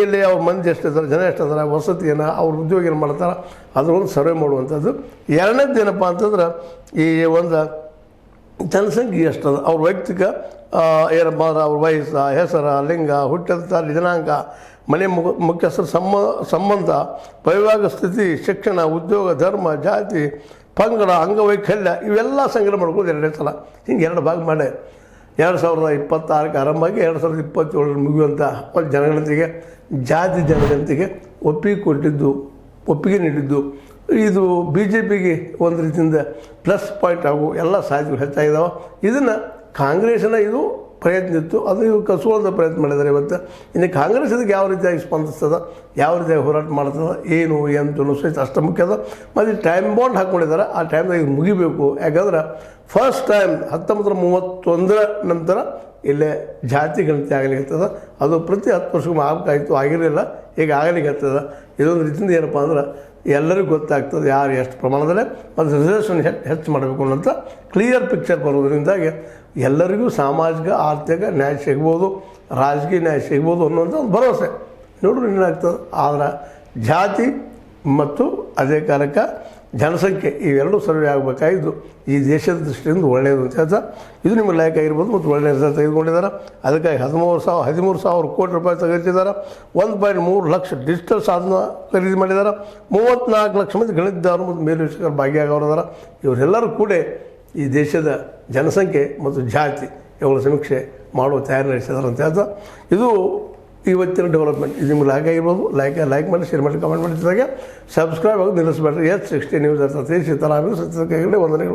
ಇಲ್ಲಿ ಅವ್ರ ಮಂದಿ ಎಷ್ಟಿದ್ದಾರೆ, ಜನ ಎಷ್ಟಿದ್ದಾರೆ, ವಸತಿ ಏನು, ಅವ್ರ ಉದ್ಯೋಗ ಏನು ಮಾಡ್ತಾರೆ, ಅದರೊಂದು ಸರ್ವೆ ಮಾಡುವಂಥದ್ದು. ಎರಡನೇದು ಏನಪ್ಪ ಅಂತಂದ್ರೆ ಈ ಒಂದು ಜನಸಂಖ್ಯೆ ಎಷ್ಟದ, ಅವ್ರ ವೈಯಕ್ತಿಕ ಏನಪ್ಪ ಅಂದ್ರೆ ಅವ್ರ ವಯಸ್ಸು, ಹೆಸರು, ಲಿಂಗ, ಹುಟ್ಟಿದ ತಾರೀಕು, ದಿನಾಂಕ, ಮನೆ ಮುಖ್ಯಸ್ಥರ ಸಂಬಂಧ, ವೈವಾಹಿಕ ಸ್ಥಿತಿ, ಶಿಕ್ಷಣ, ಉದ್ಯೋಗ, ಧರ್ಮ, ಜಾತಿ, ಪಂಗಡ, ಅಂಗವೈಕಲ್ಯ ಇವೆಲ್ಲ ಸಂಗ್ರಹ ಮಾಡ್ಕೊಂಡು ಎರಡೇ ಸಲ ಹಿಂಗೆ 2 ಭಾಗ ಮಾಡಿ 2026ಕ್ಕೆ ಆರಂಭವಾಗಿ 2027 ಮುಗಿಯುವಂಥ ಒಂದು ಜನಗಣತಿಗೆ, ಜಾತಿ ಜನಗಣತಿಗೆ ಒಪ್ಪಿಗೆ ನೀಡಿದ್ದು. ಇದು BJPಗೆ ಒಂದು ರೀತಿಯಿಂದ ಪ್ಲಸ್ ಪಾಯಿಂಟ್ ಆಗು ಎಲ್ಲ ಸಾಧ್ಯಗಳು ಹೆಚ್ಚಾಗಿದ್ದಾವೆ. ಇದನ್ನು ಕಾಂಗ್ರೆಸ್ಸಿನ ಇದು ಪ್ರಯತ್ನ ಇತ್ತು, ಅದು ಇವು ಕಸುವಂಥ ಪ್ರಯತ್ನ ಮಾಡಿದ್ದಾರೆ. ಇವತ್ತು ಇನ್ನು ಕಾಂಗ್ರೆಸ್ ಇದಕ್ಕೆ ಯಾವ ರೀತಿಯಾಗಿ ಸ್ಪಂದಿಸ್ತದೆ, ಯಾವ ರೀತಿಯಾಗಿ ಹೋರಾಟ ಮಾಡ್ತದೆ, ಏನು ಎಂತೂ ಸಹಿತ ಅಷ್ಟು ಮುಖ್ಯ ಅದ. ಮತ್ತು ಟೈಮ್ ಬಾಂಡ್ ಹಾಕ್ಕೊಂಡಿದ್ದಾರೆ, ಆ ಟೈಮ್ದಾಗ ಇದು ಮುಗಿಬೇಕು. ಯಾಕಂದ್ರೆ ಫಸ್ಟ್ ಟೈಮ್ 1931 ನಂತರ ಇಲ್ಲೇ ಜಾತಿ ಗಣತಿ ಆಗಲಿಕ್ಕತ್ತದ. ಅದು ಪ್ರತಿ 10 ವರ್ಷಕ್ಕೆ ಆಗಬೇಕಾಯಿತು, ಆಗಿರಲಿಲ್ಲ, ಈಗ ಆಗಲಿಕ್ಕತ್ತದ. ಇದೊಂದು ರೀತಿಯಿಂದ ಏನಪ್ಪ ಅಂದ್ರೆ ಎಲ್ಲರಿಗೂ ಗೊತ್ತಾಗ್ತದೆ ಯಾರು ಎಷ್ಟು ಪ್ರಮಾಣದಲ್ಲೇ ಮತ್ತು ರಿಸರ್ವೇಷನ್ ಹೆಚ್ಚು ಮಾಡಬೇಕು ಅನ್ನೋಂಥ ಕ್ಲಿಯರ್ ಪಿಕ್ಚರ್ ಬರೋದ್ರಿಂದಾಗಿ ಎಲ್ಲರಿಗೂ ಸಾಮಾಜಿಕ ಆರ್ಥಿಕ ನ್ಯಾಯ ಸಿಗ್ಬೋದು, ರಾಜಕೀಯ ನ್ಯಾಯ ಸಿಗ್ಬೋದು ಅನ್ನೋಂಥ ಒಂದು ಭರವಸೆ. ನೋಡ್ರಿ ಏನಾಗ್ತದೆ. ಆದ್ರೆ ಜಾತಿ ಮತ್ತು ಅದೇ ಕಾಲಕ್ಕೆ ಜನಸಂಖ್ಯೆ ಇವೆರಡೂ ಸರ್ವೆ ಆಗಬೇಕಾಗಿದ್ದು ಈ ದೇಶದ ದೃಷ್ಟಿಯಿಂದ ಒಳ್ಳೆಯದು ಅಂತ ಹೇಳ್ತಾ ಇದು ನಿಮಗೆ ಲೈಕ್ ಆಗಿರ್ಬೋದು ಮತ್ತು ಒಳ್ಳೆಯ ರಿಸಲ್ಟ್ ತೆಗೆದುಕೊಂಡಿದ್ದಾರೆ. ಅದಕ್ಕಾಗಿ 13,000 ಕೋಟಿ ರೂಪಾಯಿ ತೆಗೆದಿದ್ದಾರೆ. 1.3 ಲಕ್ಷ ಡಿಜಿಟಲ್ ಸಾಧನ ಖರೀದಿ ಮಾಡಿದ್ದಾರೆ. 34 ಲಕ್ಷ ಮಂದಿ ಗಣಿತದಾರರು ಮತ್ತು ಮೇಲ್ವಿಚಾರಕರು ಭಾಗಿಯಾಗವರಿದ್ದಾರೆ. ಇವರೆಲ್ಲರೂ ಕೂಡ ಈ ದೇಶದ ಜನಸಂಖ್ಯೆ ಮತ್ತು ಜಾತಿ ಇವುಗಳ ಸಮೀಕ್ಷೆ ಮಾಡುವ ತಯಾರಿ ನಡೆಸಿದ್ದಾರೆ ಅಂತ ಹೇಳ್ತಾ ಇದು ಇವತ್ತಿನ ಡೆವಲಪ್ಮೆಂಟ್. ಇದು ನಿಮ್ಗೆ ಲೈಕ್ ಆಗಿರ್ಬೋದು. ಲೈಕ್ ಮಾಡಿ, ಶೇರ್ ಮಾಡಿ, ಕಮೆಂಟ್ ಮಾಡಿದಾಗ ಸಬ್ಸ್ಕ್ರೈಬ್ ಆಗೋದು ನಿಲ್ಲಿಸಬೇಡ್ರಿ. S60 ನ್ಯೂಸ್ ಇರ್ತದೆ. ಸೀತಾರಾಮ ಸತ್ಯಕ್ಕೆ ವಂದನೆಗಳು.